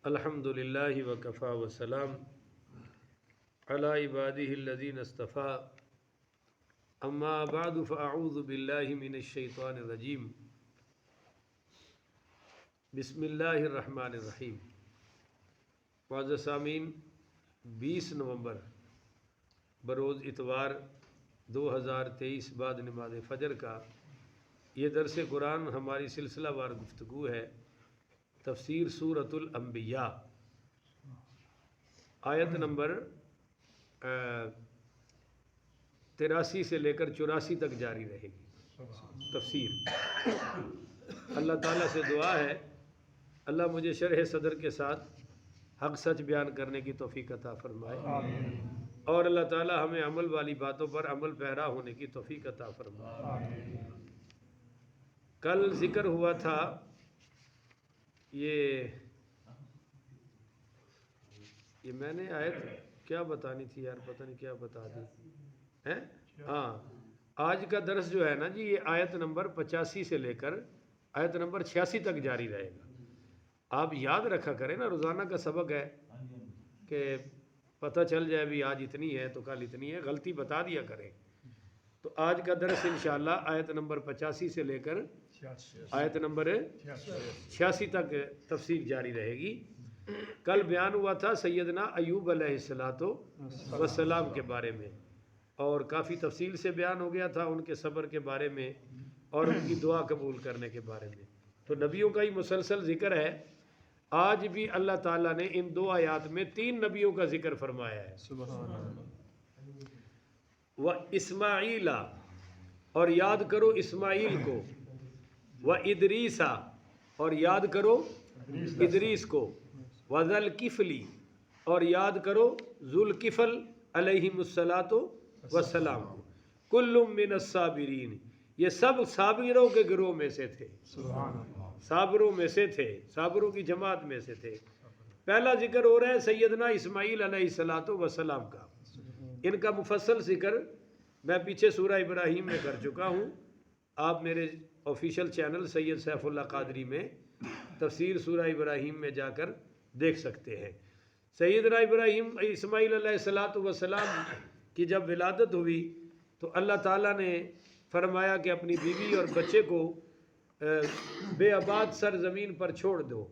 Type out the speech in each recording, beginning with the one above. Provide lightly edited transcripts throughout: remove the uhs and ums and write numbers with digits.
الحمدللہ وکفا وسلام علی عبادہ الذین اصطفیٰ اما بعد فاعوذ باللہ من الشیطان الرجیم بسم اللہ الرحمن الرحیم۔ معزز سامعین، 20 نومبر بروز اتوار 2023 بعد نماز فجر کا یہ درس قرآن ہماری سلسلہ وار گفتگو ہے۔ تفسیر سورۃ الانبیاء آیت نمبر 83 سے لے کر 84 تک جاری رہے گی تفسیر۔ اللہ تعالیٰ سے دعا ہے اللہ مجھے شرح صدر کے ساتھ حق سچ بیان کرنے کی توفیق عطا فرمائے، اور اللہ تعالیٰ ہمیں عمل والی باتوں پر عمل پیرا ہونے کی توفیق عطا فرمائے۔ کل ذکر ہوا تھا یہ میں نے آیت کیا بتانی تھی یار، پتہ نہیں کیا بتا دی۔ ہاں، آج کا درس جو ہے نا جی، یہ آیت نمبر 85 سے لے کر آیت نمبر 86 تک جاری رہے گا۔ آپ یاد رکھا کریں نا، روزانہ کا سبق ہے کہ پتہ چل جائے بھی آج اتنی ہے تو کل اتنی ہے، غلطی بتا دیا کریں۔ تو آج کا درس انشاءاللہ آیت نمبر 85 سے لے کر آیت نمبر 86 تک تفسیر جاری رہے گی۔ کل بیان ہوا تھا سیدنا ایوب علیہ السلام کے بارے میں، اور کافی تفصیل سے بیان ہو گیا تھا ان کے صبر کے بارے میں اور ان کی دعا قبول کرنے کے بارے میں۔ تو نبیوں کا ہی مسلسل ذکر ہے۔ آج بھی اللہ تعالیٰ نے ان 2 آیات میں 3 نبیوں کا ذکر فرمایا ہے۔ سبحان اللہ۔ وَإِسْمَاعِيلَ، اور یاد کرو اسماعیل کو، وَإِدْرِيسَ، اور یاد کرو ادریس کو، وَذَلْكِفْلِ، اور یاد کرو ذوالکفل علیہم السلام کو، کل من الصابرین، یہ سب صابروں کے گروہ میں سے تھے، صابروں میں سے تھے، صابروں کی جماعت میں سے تھے۔ پہلا ذکر ہو رہا ہے سیدنا اسماعیل علیہ السلام کا۔ ان کا مفصل ذکر میں پیچھے سورہ ابراہیم میں کر چکا ہوں۔ آپ میرے آفیشیل چینل سید سیف اللہ قادری میں تفسیر سورہ ابراہیم میں جا کر دیکھ سکتے ہیں۔ سیدنا اسماعیل علیہ السلام کی جب ولادت ہوئی تو اللہ تعالیٰ نے فرمایا کہ اپنی بیوی اور بچے کو بے آباد سرزمین پر چھوڑ دو۔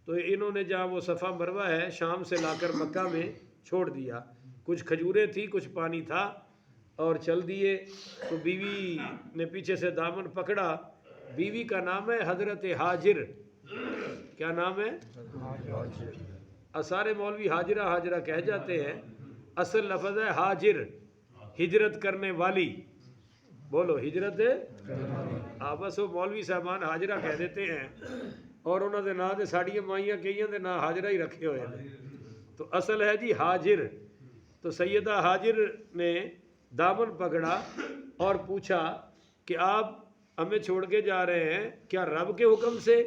تو انہوں نے جہاں وہ صفا مروہ ہے شام سے لا کر مکہ میں چھوڑ دیا۔ کچھ کھجوریں تھی، کچھ پانی تھا، اور چل دیے۔ تو بیوی نے پیچھے سے دامن پکڑا۔ بیوی کا نام ہے حضرت ہاجر۔ کیا نام ہے؟ سارے مولوی حاجرہ حاجرہ کہہ جاتے ہیں، اصل لفظ ہے ہاجر، ہجرت کرنے والی۔ بولو ہجرت۔ بس وہ مولوی صاحبان حاجرہ کہہ دیتے ہیں، اور انہوں نے نام ساڑیاں مائیاں کئیاں دے نام حاجرہ ہی رکھے ہوئے ہیں۔ تو اصل ہے جی ہاجر۔ تو سیدہ ہاجر نے دامن پکڑا اور پوچھا کہ آپ ہمیں چھوڑ کے جا رہے ہیں کیا رب کے حکم سے؟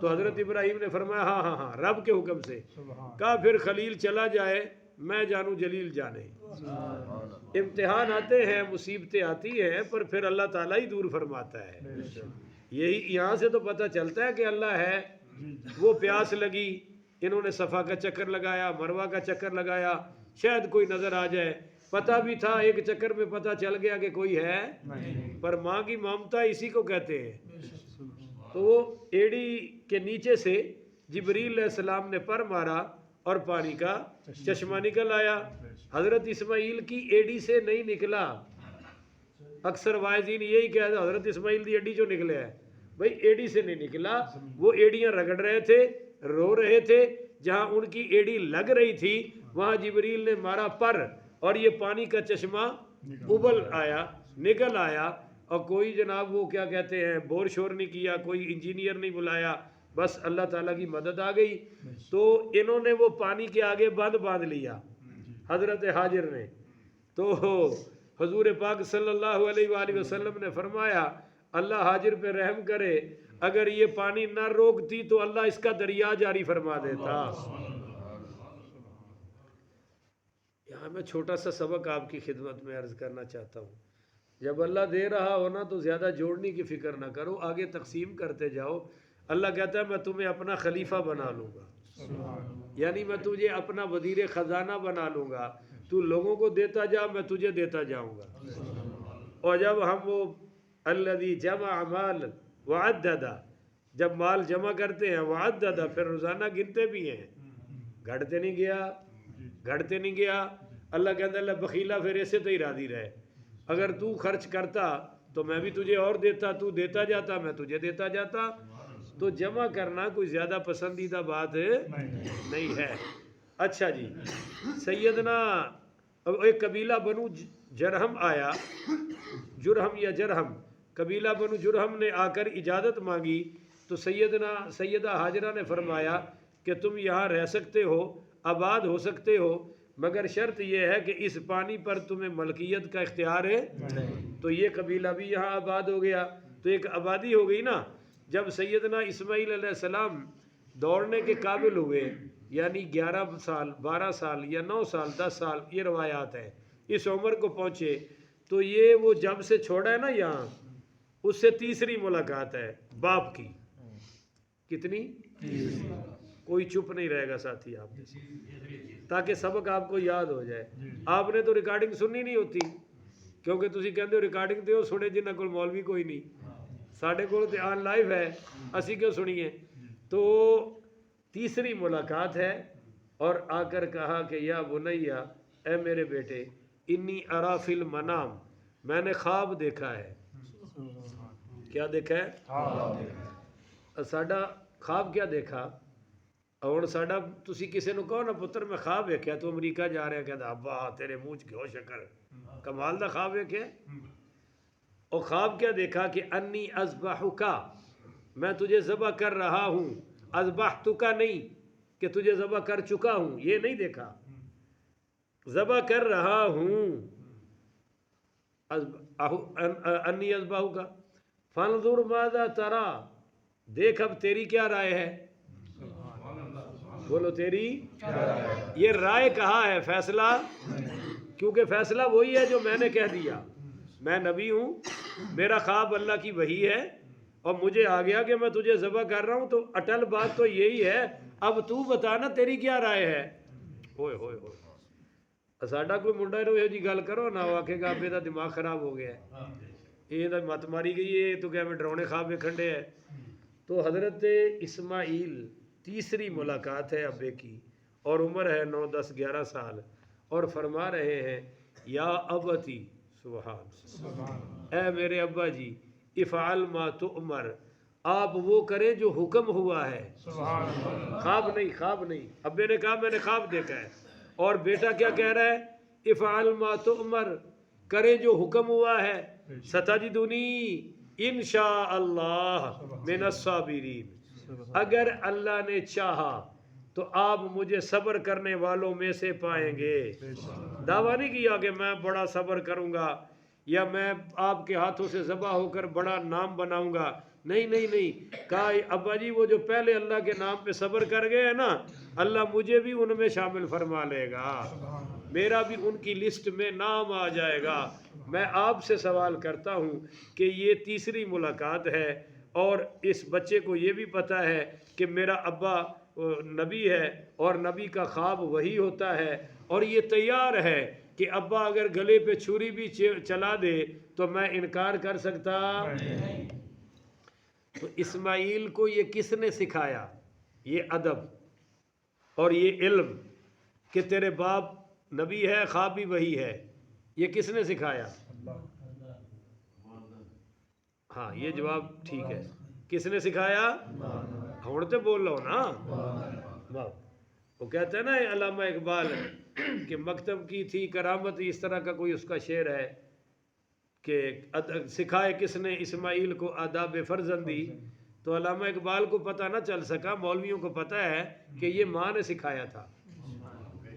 تو حضرت ابراہیم نے فرمایا ہاں رب کے حکم سے۔ کہا پھر خلیل چلا جائے میں جانوں جلیل جانے۔ امتحان آتے ہیں، مصیبتیں آتی ہیں، پر پھر اللہ تعالیٰ ہی دور فرماتا ہے۔ یہی یہاں سے تو پتہ چلتا ہے کہ اللہ ہے۔ وہ پیاس لگی، انہوں نے صفا کا چکر لگایا، مروہ کا چکر لگایا، شاید کوئی نظر آ جائے۔ پتہ بھی تھا، ایک چکر میں پتہ چل گیا کہ کوئی ہے، پر ماں کی ممتا اسی کو کہتے ہیں۔ تو وہ ایڑی کے نیچے سے جبریل علیہ السلام نے پر مارا اور پانی کا چشمہ نکل آیا۔ حضرت اسماعیل کی ایڑی سے نہیں نکلا۔ اکثر واعظین یہی کہتے ہیں حضرت اسماعیل دی ایڑی جو نکلے ہے، بھئی ایڑی سے نہیں نکلا۔ وہ ایڑیاں رگڑ رہے تھے، رو رہے تھے۔ جہاں ان کی ایڑی لگ رہی تھی وہاں جبریل نے مارا پر، اور یہ پانی کا چشمہ ابل آیا، نکل آیا۔ اور کوئی جناب وہ کیا کہتے ہیں بور شور نہیں کیا، کوئی انجینئر نہیں بلایا، بس اللہ تعالیٰ کی مدد آ گئی۔ تو انہوں نے وہ پانی کے آگے باندھ لیا حضرت حاجر نے۔ تو حضور پاک صلی اللہ علیہ وآلہ وسلم نے فرمایا اللہ حاجر پہ رحم کرے، اگر یہ پانی نہ روکتی تو اللہ اس کا دریا جاری فرما دیتا۔ یہاں میں چھوٹا سا سبق آپ کی خدمت میں عرض کرنا چاہتا ہوں۔ جب اللہ دے رہا ہونا تو زیادہ جوڑنے کی فکر نہ کرو، آگے تقسیم کرتے جاؤ۔ اللہ کہتا ہے میں تمہیں اپنا خلیفہ بنا لوں گا۔ یعنی میں تجھے اپنا وزیر خزانہ بنا لوں گا، تو لوگوں کو دیتا جا، میں تجھے دیتا جاؤں گا۔ اور جب ہم وہ الذی جمع مال وعدد، جب مال جمع کرتے ہیں وعدد، پھر روزانہ گنتے بھی ہیں، گھٹتے نہیں گیا۔ اللہ کہتا ہے بخیلا، پھر ایسے تو ہی راضی رہے، اگر تو خرچ کرتا تو میں بھی تجھے اور دیتا، تو دیتا جاتا میں تجھے دیتا جاتا۔ تو جمع کرنا کوئی زیادہ پسندیدہ بات نہیں ہے۔ اچھا جی، سیدنا ایک قبیلہ بنو جرہم آیا، جرہم یا جرہم، قبیلہ بنو جرہم نے آ کر اجازت مانگی، تو سیدہ ہاجرہ نے فرمایا کہ تم یہاں رہ سکتے ہو، آباد ہو سکتے ہو، مگر شرط یہ ہے کہ اس پانی پر تمہیں ملکیت کا اختیار ہے۔ تو یہ قبیلہ بھی یہاں آباد ہو گیا، تو ایک آبادی ہو گئی نا۔ جب سیدنا اسماعیل علیہ السلام دوڑنے کے قابل ہوئے، یعنی 11 سال 12 سال یا 9 سال 10 سال، یہ روایات ہیں، اس عمر کو پہنچے، تو یہ وہ جب سے چھوڑا ہے نا یہاں، اس سے تیسری ملاقات ہے باپ کی۔ کتنی؟ کوئی چپ نہیں رہے گا ساتھی آپ میں سے، تاکہ سبق آپ کو یاد ہو جائے۔ آپ نے تو ریکارڈنگ سننی نہیں ہوتی، کیونکہ تسی کہندے ہو ریکارڈنگ دیو سنے جنہاں کول مولوی کوئی نہیں، ساڑھے کول تے آن لائیو ہے، اسی کیوں سنیے۔ تو تیسری ملاقات ہے، اور آ کر کہا کہ یا بنیا، اے میرے بیٹے، انی ارا فی المنام، میں نے خواب دیکھا ہے۔ کیا دیکھا ہے؟ ساڈا خواب کیا دیکھا؟ اور ساڈا تسی کسی نو کہو نا پتر میں خواب ویکھیا تو امریکہ جا رہا، کہتا ابا تیرے منہ چ گھو شکر، کمال دا خواب ویکھیا۔ اور خواب کیا دیکھا کہ انی اذبحک، میں تجھے ذبح کر رہا ہوں، اذبحتک نہیں کہ تجھے ذبح کر چکا ہوں، یہ نہیں دیکھا، ذبح کر رہا ہوں، انی اذبحک فانظر ماذا ترى، دیکھ اب تیری کیا رائے ہے۔ بولو تیری، یہ رائے کہا ہے، فیصلہ، کیونکہ فیصلہ وہی ہے جو میں نے کہہ دیا۔ میں نبی ہوں، میرا خواب اللہ کی وحی ہے، اور مجھے آ گیا کہ میں تجھے ذبح کر رہا ہوں، تو اٹل بات تو یہی ہے، اب تو بتانا تیری کیا رائے ہے۔ ہوئے ہوئے ہوئے، ساڈا کوئی منڈا نو یہ جی گل کرو نہ آکھے گا ابے دا دماغ خراب ہو گیا ہے، یہ تو مت ماری گئی ہے، تو کیا میں ڈرونے خواب ویکھن ڈے ہے۔ تو حضرت اسماعیل تیسری ملاقات ہے ابے کی، اور عمر ہے 9 10 11 سال، اور فرما رہے ہیں یا ابتی، سبحان، اے میرے ابا جی، افعل ما تؤمر، آپ وہ کریں جو حکم ہوا ہے۔ خواب نہیں، ابے نے کہا میں نے خواب دیکھا ہے، اور بیٹا کیا کہہ رہا ہے؟ افعل ما تؤمر، کریں جو حکم ہوا ہے، ستجدنی انشاء اللہ من الصابرین، اگر اللہ نے چاہا تو آپ مجھے صبر کرنے والوں میں سے پائیں گے۔ دعویٰ نہیں کیا کہ میں بڑا صبر کروں گا، یا میں آپ کے ہاتھوں سے ذبح ہو کر بڑا نام بناؤں گا، نہیں، کہا ابا جی وہ جو پہلے اللہ کے نام پہ صبر کر گئے ہیں نا، اللہ مجھے بھی ان میں شامل فرما لے گا، میرا بھی ان کی لسٹ میں نام آ جائے گا۔ میں آپ سے سوال کرتا ہوں کہ یہ تیسری ملاقات ہے، اور اس بچے کو یہ بھی پتہ ہے کہ میرا ابا نبی ہے، اور نبی کا خواب وہی ہوتا ہے، اور یہ تیار ہے کہ ابا اگر گلے پہ چھری بھی چلا دے تو میں انکار کر سکتا۔ تو اسماعیل کو یہ کس نے سکھایا؟ یہ ادب اور یہ علم کہ تیرے باپ نبی ہے، خواب بھی وہی ہے، یہ کس نے سکھایا؟ ہاں یہ جواب ٹھیک ہے، کس نے سکھایا؟ ہوں تو بول لو نا۔ وہ کہتے ہیں نا علامہ اقبال کہ مکتب کی تھی کرامت، اس طرح کا کوئی اس کا شعر ہے کہ سکھائے کس نے اسماعیل کو آداب فرزندی، تو علامہ اقبال کو پتہ نہ چل سکا، مولویوں کو پتہ ہے کہ یہ ماں نے سکھایا تھا۔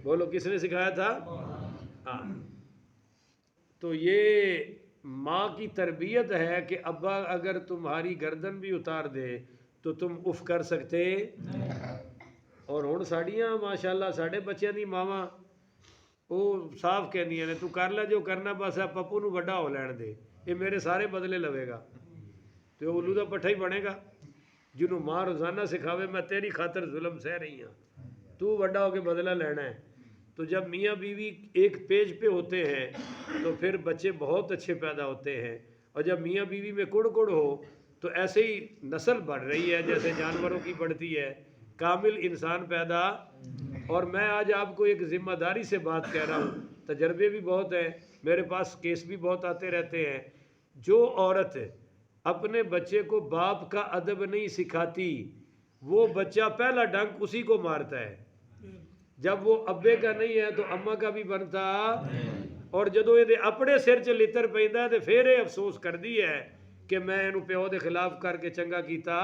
بولو کس نے سکھایا تھا؟ ہاں، تو یہ ماں کی تربیت ہے کہ ابا اگر تمہاری گردن بھی اتار دے تو تم اف کر سکتے۔ اور ہن ساڑیاں ماشاءاللہ ساڑے بچیاں دی ماواں وہ صاف کہندیاں نے تو کر لے جو کرنا، بس پپو نو وڈا ہو لین دے، یہ میرے سارے بدلے لوے گا، تو الو دا پٹھا ہی بنے گا۔ جنہوں ماں روزانہ سکھاوے میں تیری خاطر ظلم سہ رہی ہاں، تو بڑا ہو کے بدلہ لینا ہے. تو جب میاں بیوی ایک پیج پہ ہوتے ہیں تو پھر بچے بہت اچھے پیدا ہوتے ہیں. اور جب میاں بیوی میں کڑ کڑ ہو تو ایسے ہی نسل بڑھ رہی ہے جیسے جانوروں کی بڑھتی ہے، کامل انسان پیدا. اور میں آج آپ کو ایک ذمہ داری سے بات کہہ رہا ہوں، تجربے بھی بہت ہیں، میرے پاس کیس بھی بہت آتے رہتے ہیں. جو عورت اپنے بچے کو باپ کا ادب نہیں سکھاتی وہ بچہ پہلا ڈنک اسی کو مارتا ہے. جب وہ ابے کا نہیں ہے تو اماں کا بھی بنتا. اور جدو یہ اپنے سر چ لتر پیندا تے پھر یہ افسوس کر دی ہے کہ میں انہوں پیو دے خلاف کر کے چنگا کیتا.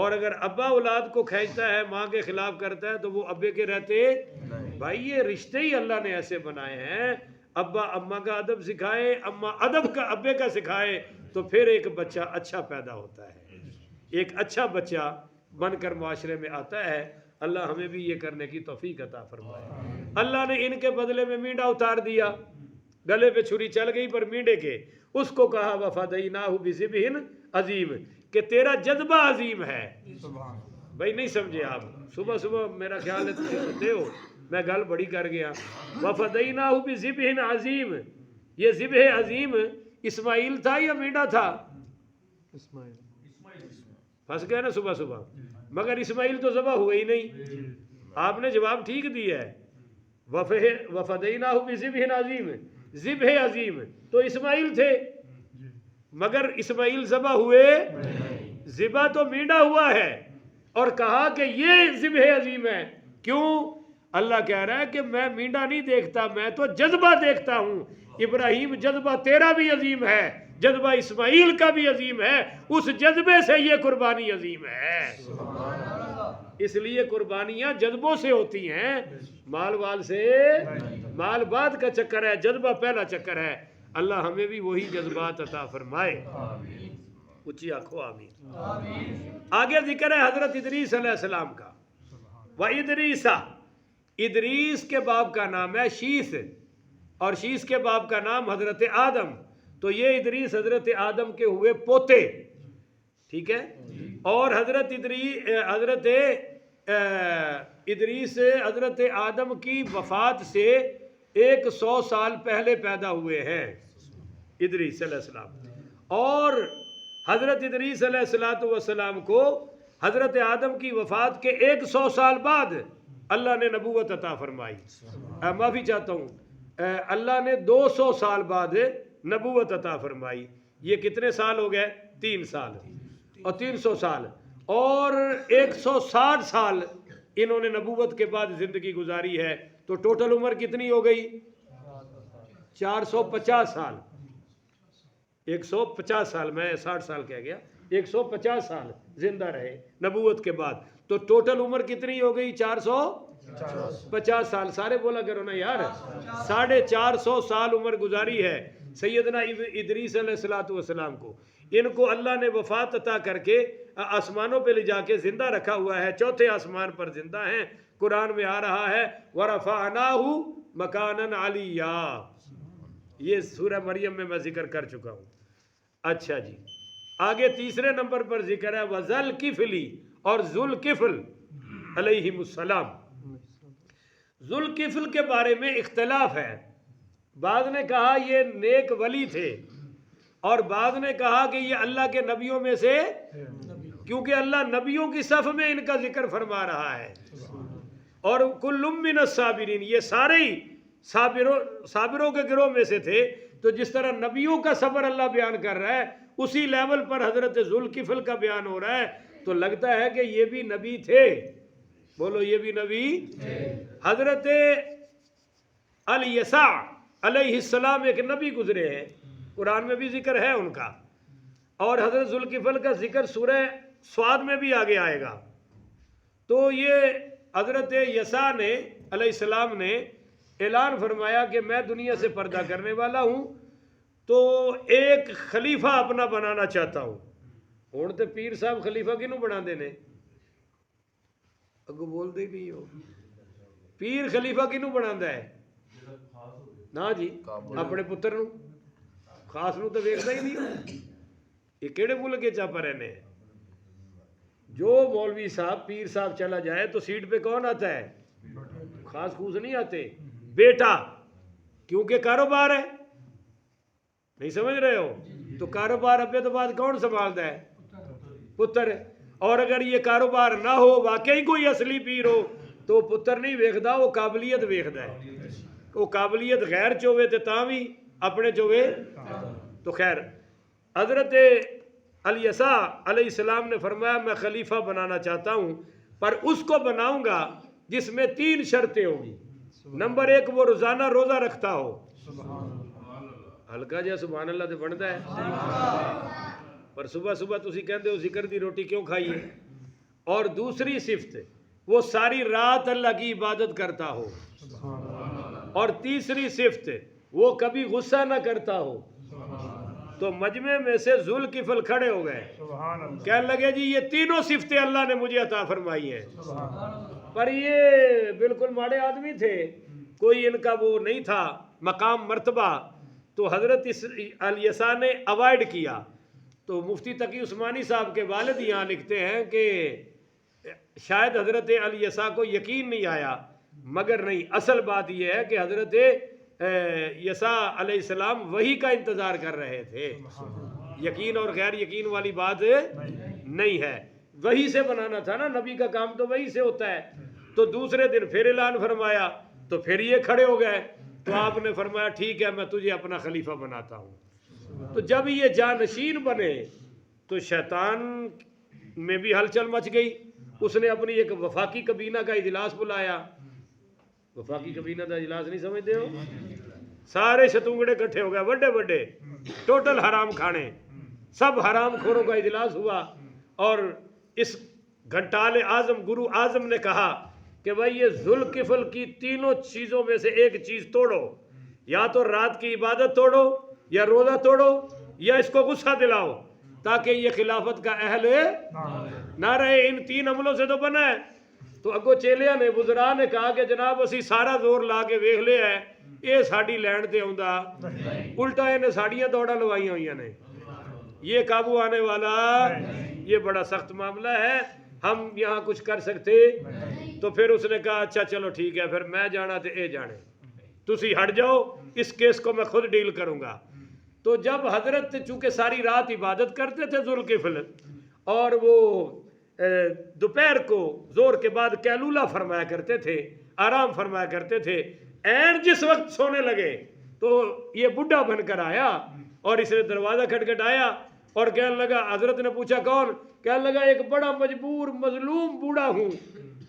اور اگر ابا اولاد کو کھینچتا ہے ماں کے خلاف کرتا ہے تو وہ ابے کے رہتے. بھائی یہ رشتے ہی اللہ نے ایسے بنائے ہیں، ابا اماں کا ادب سکھائے، اماں ادب کا ابے کا سکھائے تو پھر ایک بچہ اچھا پیدا ہوتا ہے، ایک اچھا بچہ بن کر معاشرے میں آتا ہے. اللہ ہمیں بھی یہ کرنے کی توفیق عطا فرمائے. اللہ نے ان کے بدلے میں مینڈا اتار دیا، گلے پہ چھری چل گئی پر مینڈے کے. اس کو کہا وَفَدَيْنَاهُ بِذِبْحٍ عَظِيمٍ کہ تیرا جذبہ عظیم ہے. بھائی نہیں سمجھے آپ؟ صبح صبح میرا خیال ہے ہو میں گل بڑی کر گیا. وَفَدَيْنَاهُ بِذِبْحٍ عَظِيمٍ، یہ ذبح عظیم اسماعیل تھا یا مینڈا تھا؟ اسماعیل. پھنس گئے نا صبح صبح. مگر اسماعیل تو ذبح ہوئے ہی نہیں. آپ نے جواب ٹھیک دیا ہے، وَفَدَيْنَاهُ بِذِبْحٍ عَظِيمٍ، ذبح عظیم تو اسماعیل تھے مگر اسماعیل ذبح ہوئے. ذبح تو مینڈا ہوا ہے اور کہا کہ یہ ذبح عظیم ہے. کیوں؟ اللہ کہہ رہا ہے کہ میں مینڈا نہیں دیکھتا، میں تو جذبہ دیکھتا ہوں. ابراہیم جذبہ تیرا بھی عظیم ہے، جذبہ اسماعیل کا بھی عظیم ہے، اس جذبے سے یہ قربانی عظیم ہے. اس لیے قربانیاں جذبوں سے ہوتی ہیں، مال وال سے. مال بعد کا چکر ہے، جذبہ پہلا چکر ہے. اللہ ہمیں بھی وہی جذبات عطا فرمائے. اچھی آنکھو آمین. آگے ذکر ہے حضرت ادریس علیہ السلام کا. وَإِدْرِيسَ، ادریس کے باپ کا نام ہے شیث، اور شیث کے باپ کا نام حضرت آدم. تو یہ ادریس حضرت آدم کے ہوئے پوتے. ٹھیک ہے. اور حضرت ادریس حضرت آدم کی وفات سے 100 سال پہلے پیدا ہوئے ہیں ادریس علیہ السلام. اور حضرت ادریس علیہ السلام کو حضرت آدم کی وفات کے 100 سال بعد اللہ نے نبوت عطا فرمائی. معافی چاہتا ہوں، اللہ نے 200 سال بعد نبوت عطا فرمائی. یہ کتنے سال ہو گئے؟ 3 سال اور 300 سال اور 160 سال انہوں نے نبوت کے بعد زندگی گزاری ہے. تو ٹوٹل عمر کتنی ہو گئی؟ 450 سال. 150 سال، میں 60 سال کہہ گیا، 150 سال زندہ رہے نبوت کے بعد. تو ٹوٹل عمر کتنی ہو گئی؟ 450 سال. سارے بولا کرو نا یار. 450 سال عمر گزاری ہے سیدنا ادریس علیہ السلام کو. ان کو اللہ نے وفات عطا کر کے آسمانوں پہ لے جا کے زندہ رکھا ہوا ہے. 4تھے آسمان پر زندہ ہیں. قرآن میں آ رہا ہے وَرَفَعْنَاهُ مَكَانًا عَلِيًّا. یہ سورہ مریم میں ذکر کر چکا ہوں. اچھا جی، آگے تیسرے نمبر پر ذکر ہے وَذَلْكِفْلِ اور ذوالکفل علیہم السلام. ذوالکفل کے بارے میں اختلاف ہے. بعض نے کہا یہ نیک ولی تھے اور بعض نے کہا کہ یہ اللہ کے نبیوں میں سے، کیونکہ اللہ نبیوں کی صف میں ان کا ذکر فرما رہا ہے. اور کل من الصابرین، یہ سارے ہی صابروں کے گروہ میں سے تھے. تو جس طرح نبیوں کا صبر اللہ بیان کر رہا ہے اسی لیول پر حضرت ذوالکفل کا بیان ہو رہا ہے. تو لگتا ہے کہ یہ بھی نبی تھے. بولو یہ بھی نبی. حضرت الیسع علیہ السلام ایک نبی گزرے ہیں، قرآن میں بھی ذکر ہے ان کا. اور حضرت ذوالکفل کا ذکر سورہ صاد میں بھی آگے آئے گا. تو یہ حضرت یسع نے علیہ السلام نے اعلان فرمایا کہ میں دنیا سے پردہ کرنے والا ہوں، تو ایک خلیفہ اپنا بنانا چاہتا ہوں. ہوں تو پیر صاحب خلیفہ کنوں بنا دینے؟ اگو بول دے نہیں ہو. پیر خلیفہ کنوں بنا ہے؟ نا جی اپنے پتر نو. خاص نو تو ویکھدا ہی نہیں. یہ کہڑے ملک چ آپ رہنے؟ جو مولوی صاحب پیر صاحب چلا جائے تو سیٹ پہ کون آتا ہے؟ خاص خوص نہیں آتے، بیٹا، کیونکہ کاروبار ہے، نہیں سمجھ رہے ہو؟ تو کاروبار ابے تو بعد کون سنبھالتا ہے؟ پتر۔ اور اگر یہ کاروبار نہ ہو، واقعی کوئی اصلی پیر ہو، تو پتر نہیں ویکھدا، وہ قابلیت ویکھدا ہے۔ وہ قابلیت غیر چوے تے تاں بھی اپنے چوے۔ تو خیر، حضرت الیسع علیہ السلام نے فرمایا میں خلیفہ بنانا چاہتا ہوں، پر اس کو بناؤں گا جس میں 3 شرطیں ہوں گی۔ نمبر 1، وہ روزانہ روزہ رکھتا ہو۔ ہلکا جہا سبحان اللہ تے بنتا ہے، پر صبح صبح تسی کہندے ہو ذکر دی روٹی کیوں کھائیے۔ اور دوسری صفت، وہ ساری رات اللہ کی عبادت کرتا ہو۔ اور تیسری صفت، وہ کبھی غصہ نہ کرتا ہو۔ تو مجمع میں سے ذوالکفل کھڑے ہو گئے، کہنے لگے جی یہ تینوں صفتیں اللہ نے مجھے عطا فرمائی ہیں، پر یہ بالکل ماڑے آدمی تھے، کوئی ان کا وہ نہیں تھا مقام مرتبہ، تو حضرت الیسع نے اوائڈ کیا۔ تو مفتی تقی عثمانی صاحب کے والد یہاں لکھتے ہیں کہ شاید حضرت الیسع کو یقین نہیں آیا، مگر نہیں، اصل بات یہ ہے کہ حضرت یسع علیہ السلام وحی کا انتظار کر رہے تھے، یقین اور غیر یقین والی بات نہیں ہے، وحی سے بنانا تھا نا، نبی کا کام تو وحی سے ہوتا ہے۔ تو دوسرے دن پھر اعلان فرمایا، تو پھر یہ کھڑے ہو گئے، تو آپ نے فرمایا ٹھیک ہے میں تجھے اپنا خلیفہ بناتا ہوں۔ تو جب یہ جانشین بنے تو شیطان میں بھی ہلچل مچ گئی، اس نے اپنی ایک وفاقی کابینہ کا اجلاس بلایا۔ وفاقی کابینہ کا اجلاس نہیں سمجھتے ہو؟ سارے شتونگڑے کٹھے ہو گئے، بڑے بڑے، ٹوٹل حرام کھانے، سب حرام خوروں کا اجلاس ہوا، اور اس گھنٹال اعظم گرو اعظم نے کہا کہ بھائی یہ ذوالکفل کی تینوں چیزوں میں سے ایک چیز توڑو، یا تو رات کی عبادت توڑو، یا روزہ توڑو، یا اس کو غصہ دلاؤ، تاکہ یہ خلافت کا اہل نہ رہے۔ ان 3 عملوں سے تو بنا ہے۔ تو اگو چیلیاں نے، وزراء نے کہا کہ جناب اسی سارا زور لا کے ویکھ لیا ہے، یہ ساڑی لینڈ تے ہوندا، الٹا انہیں ساڑیاں دوڑا لوائیاں ہوئیاں نے، یہ قابو آنے والا، یہ بڑا سخت معاملہ ہے، ہم یہاں کچھ کر سکتے۔ تو پھر اس نے کہا اچھا چلو ٹھیک ہے، پھر میں جانا تے اے جانے، تسی ہٹ جاؤ، اس کیس کو میں خود ڈیل کروں گا۔ تو جب حضرت چونکہ ساری رات عبادت کرتے تھے ذوالکفل، اور وہ دوپہر کو زور کے بعد قیلولہ فرمایا کرتے تھے، آرام فرمایا کرتے تھے، این جس وقت سونے لگے تو یہ بڈھا بن کر آیا، اور اس نے دروازہ کھٹکھٹایا اور کہنے لگا، حضرت نے پوچھا کون؟ کہنے لگا ایک بڑا مجبور مظلوم بوڑھا ہوں،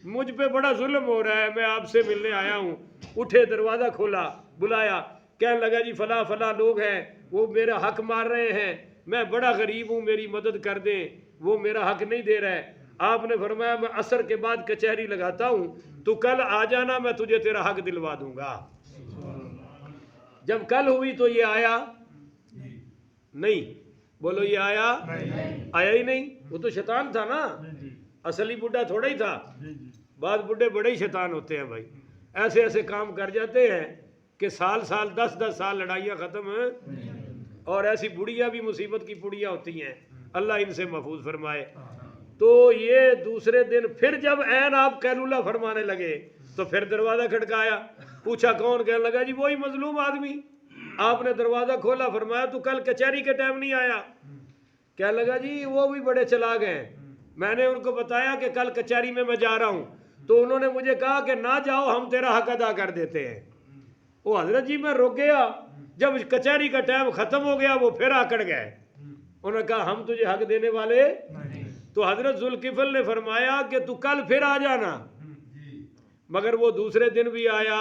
مجھ پہ بڑا ظلم ہو رہا ہے، میں آپ سے ملنے آیا ہوں۔ اٹھے، دروازہ کھولا، بلایا، کہنے لگا جی فلاں فلاں لوگ ہیں، وہ میرا حق مار رہے ہیں، میں بڑا غریب ہوں، میری مدد کر دیں، وہ میرا حق نہیں دے رہا ہے۔ آپ نے فرمایا میں عصر کے بعد کچہری لگاتا ہوں، تو کل آ جانا، میں تجھے تیرا حق دلوا دوں گا۔ جب کل ہوئی تو یہ آیا نہیں، بولو یہ آیا ہی نہیں، وہ تو شیطان تھا نا، اصلی بڈھا تھوڑا ہی تھا۔ بعض بڈھے بڑے ہی شیطان ہوتے ہیں بھائی، ایسے ایسے کام کر جاتے ہیں کہ سال 10 سال لڑائیاں ختم ہیں، اور ایسی بڑیاں بھی مصیبت کی پڑیاں ہوتی ہیں، اللہ ان سے محفوظ فرمائے۔ تو یہ دوسرے دن پھر جب عین آپ قیلولہ فرمانے لگے تو پھر دروازہ کھٹکایا، پوچھا کون؟ کہنے لگا جی وہی مظلوم آدمی۔ آپ نے دروازہ کھولا، فرمایا تو کل کچہری کے ٹائم نہیں آیا؟ کہنے لگا جی وہ بھی بڑے چلاک ہیں، میں نے ان کو بتایا کہ کل کچہری میں جا رہا ہوں، تو انہوں نے مجھے کہا کہ نہ جاؤ، ہم تیرا حق ادا کر دیتے ہیں۔ وہ حضرت جی میں رک گیا، جب کچہری کا ٹائم ختم ہو گیا وہ پھر آکڑ گئے، انہوں نے کہا ہم تجھے حق دینے والے۔ تو حضرت ذوالکفل نے فرمایا کہ تو کل پھر آ جانا، مگر وہ دوسرے دن بھی آیا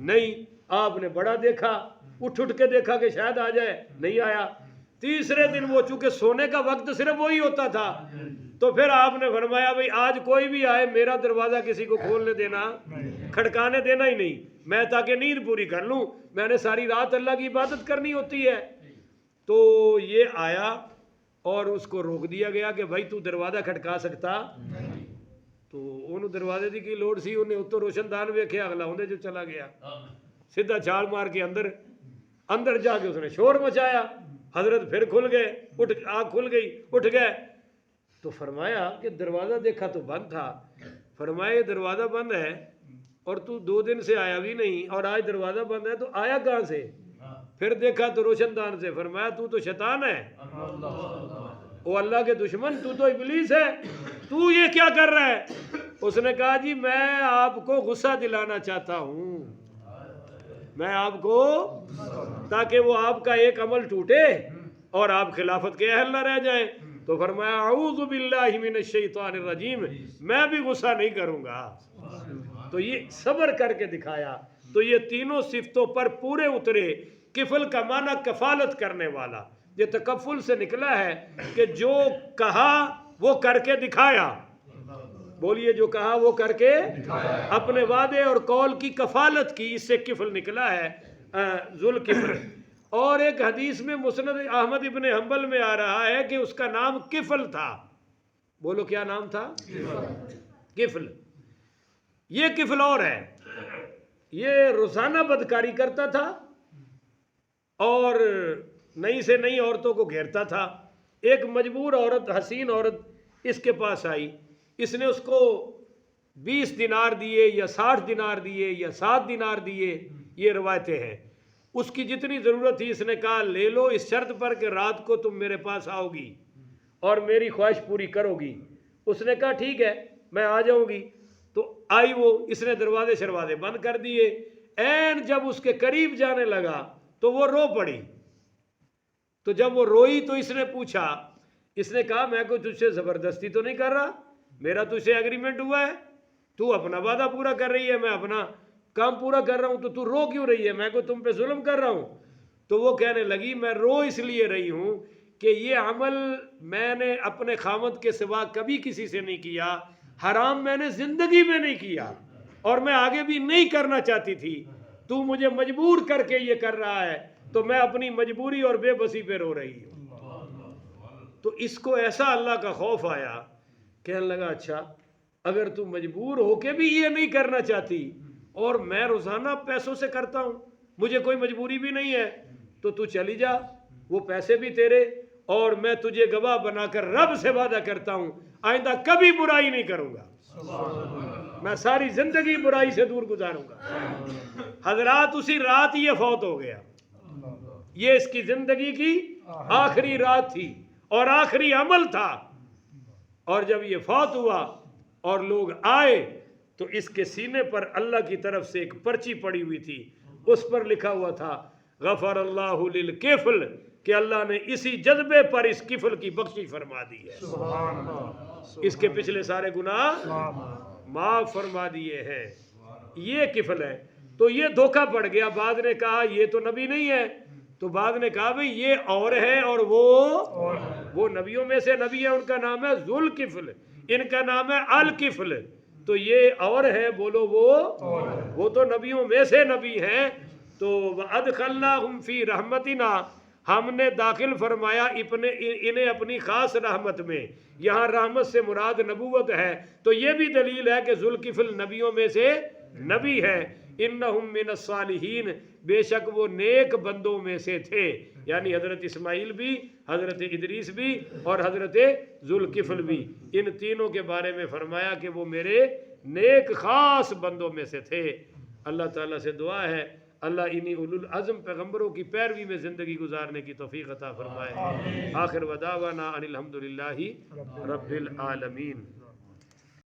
نہیں۔ آپ نے بڑا دیکھا، اٹھ کے دیکھا کہ شاید آ جائے، نہیں آیا۔ تیسرے دن وہ چونکہ سونے کا وقت صرف وہی ہوتا تھا، تو پھر آپ نے فرمایا بھئی آج کوئی بھی آئے میرا دروازہ کسی کو کھولنے دینا، کھڑکانے دینا ہی نہیں، میں تاکہ نیند پوری کر لوں، میں نے ساری رات اللہ کی عبادت کرنی ہوتی ہے۔ تو یہ آیا اور اس کو روک دیا گیا کہ بھائی تو دروازہ کھٹکا سکتا، تو انہوں دروازے دی کی لوڑ سی، انہیں اتو روشن دان ویکھیا، اگلا ہوندے جو چلا گیا، سیدھا چھال مار کے اندر جا کے اس نے شور مچایا۔ حضرت پھر کھل گئے، آنکھ کھل گئی، اٹھ گئے، تو فرمایا کہ دروازہ دیکھا تو بند تھا. فرمایا یہ دروازہ بند ہے اور تو 2 دن سے آیا بھی نہیں اور آج دروازہ بند ہے تو آیا کہاں سے؟ پھر دیکھا تو روشن دان سے. فرمایا تو شیطان ہے، او اللہ کے دشمن، تو ابلیس ہے، تو یہ کیا کر رہا ہے؟ اس نے کہا جی میں آپ کو غصہ دلانا چاہتا ہوں، میں آپ کو، تاکہ وہ آپ کا ایک عمل ٹوٹے اور آپ خلافت کے اہل نہ رہ جائیں. تو فرمایا اعوذ باللہ من الشیطان الرجیم، میں بھی غصہ نہیں کروں گا. تو یہ صبر کر کے دکھایا. تو یہ تینوں صفتوں پر پورے اترے. کفل کا معنی کفالت کرنے والا، یہ تکفل سے نکلا ہے کہ جو کہا وہ کر کے دکھایا. بولیے جو کہا وہ کر کے اپنے وعدے اور قول کی کفالت کی، اس سے کفل نکلا ہے ذوالکفل. اور ایک حدیث میں مسند احمد ابن حنبل میں آ رہا ہے کہ اس کا نام کفل تھا. بولو کیا نام تھا؟ کفل. یہ کفل اور ہے، یہ روزانہ بدکاری کرتا تھا اور نئی سے نئی عورتوں کو گھیرتا تھا. ایک مجبور عورت، حسین عورت اس کے پاس آئی. اس نے اس کو 20 دینار دیے یا 60 دینار دیے یا 7 دینار دیے، یہ روایتیں ہیں. اس کی جتنی ضرورت تھی اس نے کہا لے لو، اس شرط پر کہ رات کو تم میرے پاس آؤ گی اور میری خواہش پوری کرو گی. اس نے کہا ٹھیک ہے میں آ جاؤں گی. تو آئی وہ، اس نے دروازے شروازے بند کر دیے. این جب اس کے قریب جانے لگا تو وہ رو پڑی. تو جب وہ روئی تو اس نے پوچھا، اس نے کہا میں کوئی تجھ سے زبردستی تو نہیں کر رہا، میرا تجھ سے ایگریمنٹ ہوا ہے، تو اپنا وعدہ پورا کر رہی ہے، میں اپنا کام پورا کر رہا ہوں، تو رو کیوں رہی ہے؟ میں کوئی تم پہ ظلم کر رہا ہوں؟ تو وہ کہنے لگی میں رو اس لیے رہی ہوں کہ یہ عمل میں نے اپنے خامد کے سوا کبھی کسی سے نہیں کیا، حرام میں نے زندگی میں نہیں کیا اور میں آگے بھی نہیں کرنا چاہتی تھی. تو مجھے مجبور کر کے یہ کر رہا ہے تو میں اپنی مجبوری اور بے بسی پہ رو رہی ہوں. تو اس کو ایسا اللہ کا خوف آیا، کہنے لگا اچھا اگر تو مجبور ہو کے بھی یہ نہیں کرنا چاہتی اور میں روزانہ پیسوں سے کرتا ہوں، مجھے کوئی مجبوری بھی نہیں ہے، تو چلی جا، وہ پیسے بھی تیرے اور میں تجھے گواہ بنا کر رب سے وعدہ کرتا ہوں آئندہ کبھی برائی نہیں کروں گا، میں ساری زندگی برائی سے دور گزاروں گا. حضرات اسی رات یہ فوت ہو گیا. یہ اس کی زندگی کی آخری رات تھی اور آخری عمل تھا. اور جب یہ فوت ہوا اور لوگ آئے تو اس کے سینے پر اللہ کی طرف سے ایک پرچی پڑی ہوئی تھی، اس پر لکھا ہوا تھا غفر اللہ للکفل، کہ اللہ نے اسی جذبے پر اس کفل کی بخشش فرما دی ہے، اس کے پچھلے سارے گناہ معاف فرما دیے ہیں. یہ کفل ہے. تو یہ دھوکہ پڑ گیا. بعد نے کہا یہ تو نبی نہیں ہے، تو بعد نے کہا بھئی یہ اور ہے اور وہ نبیوں میں سے نبی ہے، ان کا نام ہے ذوالکفل، ان کا نام ہے الکفل. تو یہ اور ہے، بولو وہ تو نبیوں میں سے نبی ہیں. تو وَأَدْخَلْنَاهُمْ فِي رَحْمَتِنَا، ہم نے داخل فرمایا انہیں اپنی خاص رحمت میں. یہاں رحمت سے مراد نبوت ہے. تو یہ بھی دلیل ہے کہ ذوالکفل نبیوں میں سے نبی ہے. انہم من الصالحین، بے شک وہ نیک بندوں میں سے تھے، یعنی حضرت اسماعیل بھی، حضرت ادریس بھی اور حضرت ذوالکفل بھی. ان تینوں کے بارے میں فرمایا کہ وہ میرے نیک خاص بندوں میں سے تھے. اللہ تعالیٰ سے دعا ہے اللہ انہی اولو العزم پیغمبروں کی پیروی میں زندگی گزارنے کی توفیق عطا فرمائے. آخر ودعوانا ان الحمدللہ رب العالمین.